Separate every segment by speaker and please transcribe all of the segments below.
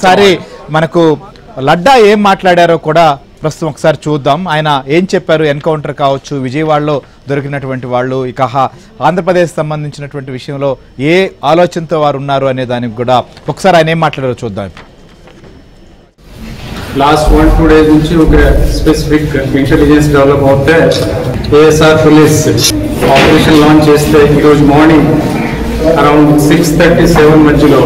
Speaker 1: ఒకసారి మనకు లడ్డా ఏం మాట్లాడారో కూడా ప్రస్తుతం ఒకసారి చూద్దాం. ఆయన ఏం చెప్పారు, ఎన్కౌంటర్ కావచ్చు, విజయవాడలో దొరికినటువంటి వాళ్ళు, ఇక ఆంధ్రప్రదేశ్ సంబంధించినటువంటి విషయంలో ఏ ఆలోచనతో వారు ఉన్నారు అనే దానికి కూడా ఒకసారి ఆయన ఏం మాట్లాడారో చూద్దాం.
Speaker 2: లాస్ట్ 1-2 days నుంచి ఒక స్పెసిఫిక్ ఇంటెలిజెన్స్ డెవలప్ అవుతే ఏఎస్ఆర్ పోలీస్ ఆపరేషన్ లాంచ్ చేస్తే ఈరోజు మార్నింగ్ అరౌండ్ 6:37 మధ్యలో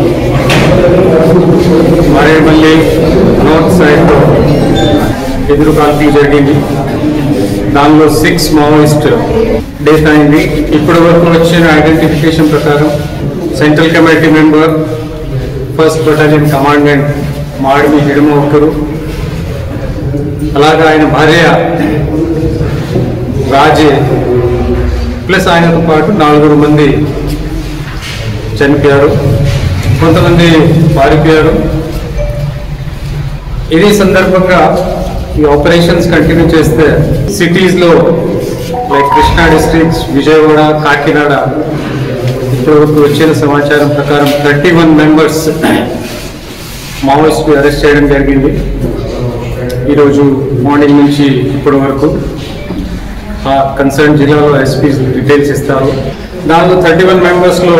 Speaker 2: మరేమల్లి నార్త్ సైడ్ ఎదురు కాల్పులు జరిగింది. దానిలో 6 మావోయిస్ట్ డెత్ అయింది. ఇప్పటి వరకు వచ్చిన ఐడెంటిఫికేషన్ ప్రకారం central committee member, 1st battalion commandant Madimi Hidma ఒకరు, అలాగే ఆయన భార్య రాజే ప్లస్ ఆయనతో పాటు 4 మంది చనిపోయారు, కొంతమంది పారిపోయారు. ఇది సందర్భంగా ఈ ఆపరేషన్స్ కంటిన్యూ చేస్తే సిటీస్లో లైక్ కృష్ణా డిస్ట్రిక్ట్స్, విజయవాడ, కాకినాడ ఇప్పటివరకు వచ్చిన సమాచారం ప్రకారం 31 మెంబర్స్ మావోయిస్టులు అరెస్ట్ చేయడం జరిగింది. ఈరోజు మార్నింగ్ నుంచి ఇప్పటి వరకు ఆ కన్సర్న్ జిల్లాలో ఎస్పీ డీటెయిల్స్ ఇస్తారు. దానిలో 31 మెంబర్స్లో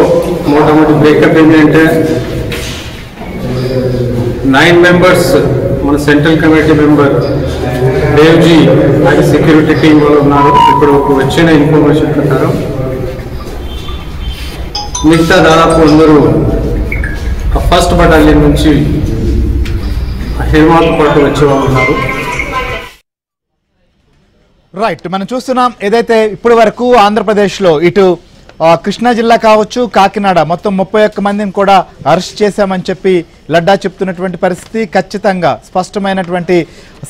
Speaker 2: మొట్టమొదటి బ్రేకప్ ఏంటంటే 9 మెంబర్స్ మన సెంట్రల్ కమిటీ మెంబర్ దేవ్జీ ఆయన సెక్యూరిటీ టీం వాళ్ళు ఉన్నారు. ఇప్పుడు వచ్చిన ఇన్ఫర్మేషన్ ప్రకారం మిగతా దాదాపు అందరూ 1st బటాలియన్ నుంచి హేమాతో పాటు వచ్చే వాళ్ళు ఉన్నారు.
Speaker 1: రైట్, మనం చూస్తున్నాం ఏదైతే ఇప్పటి వరకు ఆంధ్రప్రదేశ్లో ఇటు కృష్ణా జిల్లా కావచ్చు, కాకినాడ మొత్తం 31 మందిని కూడా అరెస్ట్ చేశామని చెప్పి లడ్డా చెప్తున్నటువంటి పరిస్థితి. ఖచ్చితంగా స్పష్టమైనటువంటి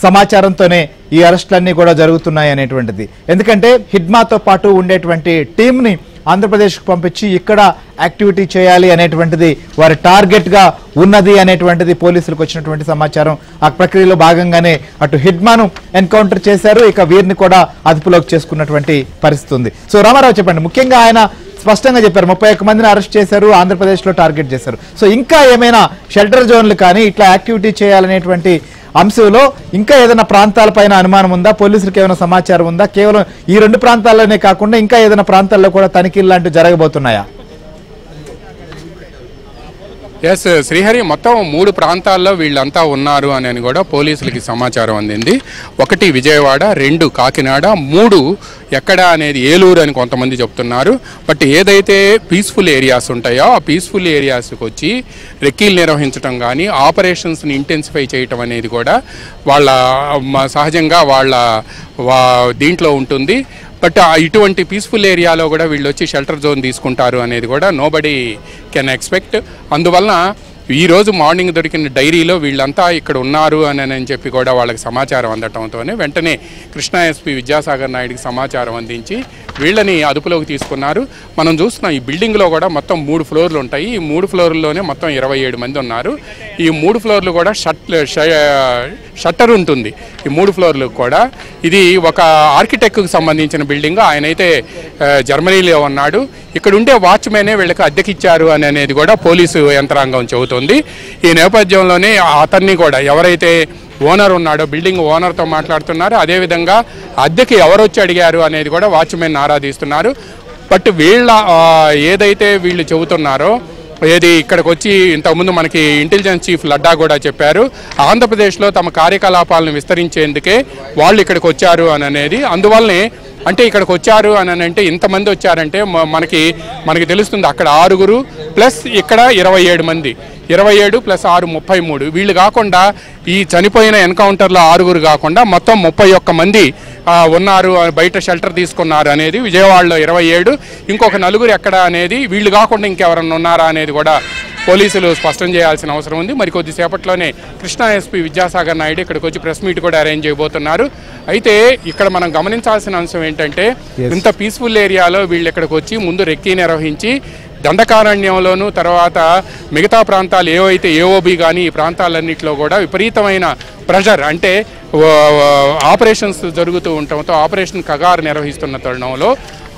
Speaker 1: సమాచారంతోనే ఈ అరెస్టులన్నీ కూడా జరుగుతున్నాయి అనేటువంటిది. ఎందుకంటే హిడ్మాతో పాటు ఉండేటువంటి టీంని ఆంధ్రప్రదేశ్కు పంపించి ఇక్కడ యాక్టివిటీ చేయాలి అనేటువంటిది వారి టార్గెట్గా ఉన్నది అనేటువంటిది పోలీసులకు వచ్చినటువంటి సమాచారం. ఆ ప్రక్రియలో భాగంగానే అటు హిడ్మాను ఎన్కౌంటర్ చేశారు, ఇక వీరిని కూడా అదుపులోకి చేసుకున్నటువంటి పరిస్థితి ఉంది. సో రామారావు చెప్పండి, ముఖ్యంగా ఆయన స్పష్టంగా చెప్పారు 31 మందిని అరెస్ట్ చేశారు, ఆంధ్రప్రదేశ్లో టార్గెట్ చేశారు. సో ఇంకా ఏమైనా షెల్టర్ జోన్లు కానీ ఇట్లా యాక్టివిటీ చేయాలనేటువంటి అంశంలో ఇంకా ఏదైనా ప్రాంతాలపైన అనుమానం ఉందా? పోలీసులకు ఏమైనా సమాచారం ఉందా? కేవలం ఈ 2 ప్రాంతాల్లోనే కాకుండా ఇంకా ఏదైనా ప్రాంతాల్లో కూడా తనిఖీలు లాంటివి జరగబోతున్నాయా?
Speaker 3: ఎస్ శ్రీహరి, మొత్తం 3 ప్రాంతాల్లో వీళ్ళంతా ఉన్నారు అని కూడా పోలీసులకి సమాచారం అందింది. 1 విజయవాడ, 2 కాకినాడ, 3 ఎక్కడ అనేది ఏలూరు అని కొంతమంది చెప్తున్నారు. బట్ ఏదైతే పీస్ఫుల్ ఏరియాస్ ఉంటాయో ఆ పీస్ఫుల్ ఏరియాస్కి వచ్చి రెక్కీలు నిర్వహించడం కానీ ఆపరేషన్స్ని ఇంటెన్సిఫై చేయటం అనేది కూడా వాళ్ళ సహజంగా వాళ్ళ దీంట్లో ఉంటుంది. బట్ ఇటువంటి పీస్ఫుల్ ఏరియాలో కూడా వీళ్ళు వచ్చి షెల్టర్ జోన్ తీసుకుంటారు అనేది కూడా నోబడీ కెన్ ఎక్స్పెక్ట్. అందువలన ఈరోజు మార్నింగ్ దొరికిన డైరీలో వీళ్ళంతా ఇక్కడ ఉన్నారు అని చెప్పి కూడా వాళ్ళకి సమాచారం అందటంతోనే వెంటనే కృష్ణా ఎస్పీ విద్యాసాగర్ నాయుడికి సమాచారం అందించి వీళ్ళని అదుపులోకి తీసుకున్నారు. మనం చూస్తున్నాం ఈ బిల్డింగ్లో కూడా మొత్తం 3 ఫ్లోర్లు ఉంటాయి. ఈ 3 ఫ్లోర్లలోనే మొత్తం 27 మంది ఉన్నారు. ఈ 3 ఫ్లోర్లు కూడా షట్టర్ ఉంటుంది. ఈ 3 ఫ్లోర్లకు కూడా ఇది ఒక ఆర్కిటెక్ట్కి సంబంధించిన బిల్డింగ్. ఆయనైతే జర్మనీలో ఉన్నాడు. ఇక్కడ ఉండే వాచ్మెనే వీళ్ళకి అద్దెకిచ్చారు అనేది కూడా పోలీసు యంత్రాంగం చెబుతుంది. ఈ నేపథ్యంలోనే అతన్ని కూడా ఎవరైతే ఓనర్ ఉన్నాడో బిల్డింగ్ ఓనర్తో మాట్లాడుతున్నారు. అదేవిధంగా అద్దెకి ఎవరు వచ్చి అడిగారు అనేది కూడా వాచ్మెన్ ఆరాధిస్తున్నారు. బట్ వీళ్ళ ఏదైతే వీళ్ళు చెబుతున్నారో ఏది ఇక్కడికి వచ్చి ఇంతకుముందు మనకి ఇంటెలిజెన్స్ చీఫ్ లడ్డా కూడా చెప్పారు, ఆంధ్రప్రదేశ్లో తమ కార్యకలాపాలను విస్తరించేందుకే వాళ్ళు ఇక్కడికి వచ్చారు అనేది. అందువల్లనే అంటే ఇక్కడికి వచ్చారు అని అంటే ఇంతమంది వచ్చారంటే మనకి తెలుస్తుంది అక్కడ 6 ప్లస్ ఇక్కడ 27 మంది, 27 ప్లస్ 6 33. వీళ్ళు కాకుండా ఈ చనిపోయిన ఎన్కౌంటర్లో 6 కాకుండా మొత్తం 31 మంది ఉన్నారు, బయట షెల్టర్ తీసుకున్నారు అనేది. విజయవాడలో 27, ఇంకొక 4 ఎక్కడ అనేది వీళ్ళు కాకుండా ఇంకెవరన్నా ఉన్నారా అనేది కూడా పోలీసులు స్పష్టం చేయాల్సిన అవసరం ఉంది. మరి కొద్దిసేపట్లోనే కృష్ణా ఎస్పీ విద్యాసాగర్ నాయుడు ఇక్కడికి వచ్చి ప్రెస్ మీట్ కూడా అరేంజ్ చేయబోతున్నారు. అయితే ఇక్కడ మనం గమనించాల్సిన అంశం ఏంటంటే ఇంత పీస్ఫుల్ ఏరియాలో వీళ్ళు ఇక్కడికి వచ్చి ముందు రెక్కీ నిర్వహించి దండకారణ్యంలోనూ తర్వాత మిగతా ప్రాంతాలు ఏవైతే ఏఓబి కానీ ఈ ప్రాంతాలన్నింటిలో కూడా విపరీతమైన ప్రెషర్ అంటే ఆపరేషన్స్ జరుగుతూ ఉండటంతో ఆపరేషన్ కగారు నిర్వహిస్తున్న తరుణంలో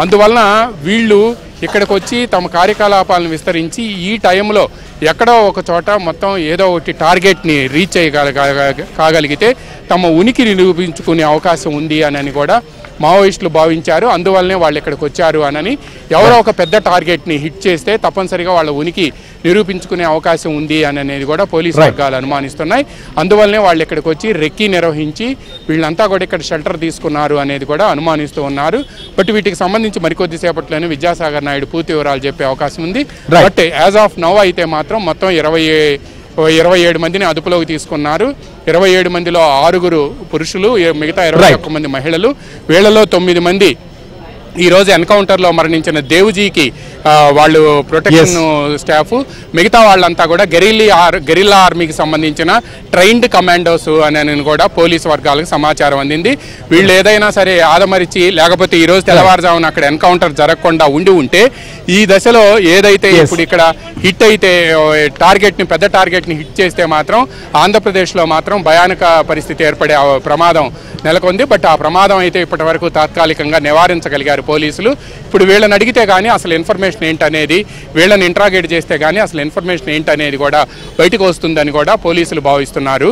Speaker 3: అందువలన వీళ్ళు ఇక్కడికి వచ్చి తమ కార్యకలాపాలను విస్తరించి ఈ టైంలో ఎక్కడో ఒక చోట మొత్తం ఏదో ఒకటి టార్గెట్ని రీచ్ కాగలిగితే తమ ఉనికి నిరూపించుకునే అవకాశం ఉంది అని కూడా మావోయిస్టులు భావించారు. అందువల్లనే వాళ్ళు ఇక్కడికి వచ్చారు అని. ఎవరో ఒక పెద్ద టార్గెట్ని హిట్ చేస్తే తప్పనిసరిగా వాళ్ళ ఉనికి నిరూపించుకునే అవకాశం ఉంది అనేది కూడా పోలీసు వర్గాలు అనుమానిస్తున్నాయి. అందువల్లనే వాళ్ళు ఇక్కడికి వచ్చి రెక్కీ నిర్వహించి వీళ్ళంతా కూడా ఇక్కడ షెల్టర్ తీసుకున్నారు అనేది కూడా అనుమానిస్తూ ఉన్నారు. బట్ వీటికి సంబంధించి మరికొద్దిసేపట్లోనే విద్యాసాగర్ నాయుడు పూర్తి వివరాలు చెప్పే అవకాశం ఉంది. బట్ యాజ్ ఆఫ్ నౌ అయితే మాత్రం మొత్తం 27 మందిని అదుపులోకి తీసుకున్నారు. 27 మందిలో 6 పురుషులు, మిగతా 21 మంది మహిళలు. వీళ్లలో 9 మంది ఈరోజు ఎన్కౌంటర్లో మరణించిన దేవుజీకి వాళ్ళు ప్రొటెక్షన్ స్టాఫ్, మిగతా వాళ్ళంతా కూడా గెరిల్లా ఆర్మీకి సంబంధించిన ట్రైన్డ్ కమాండోస్ అని కూడా పోలీసు వర్గాలకు సమాచారం అందింది. వీళ్ళు ఏదైనా సరే ఆదమరిచి లేకపోతే ఈరోజు తెల్లవారుజామున అక్కడ ఎన్కౌంటర్ జరగకుండా ఉంటే ఈ దశలో ఏదైతే ఇప్పుడు ఇక్కడ హిట్ అయితే పెద్ద టార్గెట్ని హిట్ చేస్తే మాత్రం ఆంధ్రప్రదేశ్లో మాత్రం భయానక పరిస్థితి ఏర్పడే ప్రమాదం నెలకొంది. బట్ ఆ ప్రమాదం అయితే ఇప్పటి వరకు తాత్కాలికంగా నివారించగలిగారు పోలీసులు. ఇప్పుడు వీళ్ళని అడిగితే కానీ అసలు ఇన్ఫర్మేషన్ ఏంటనేది, వీళ్ళని ఇంట్రాగేట్ చేస్తే కానీ అసలు ఇన్ఫర్మేషన్ ఏంటనేది కూడా బయటకు వస్తుందని కూడా పోలీసులు భావిస్తున్నారు.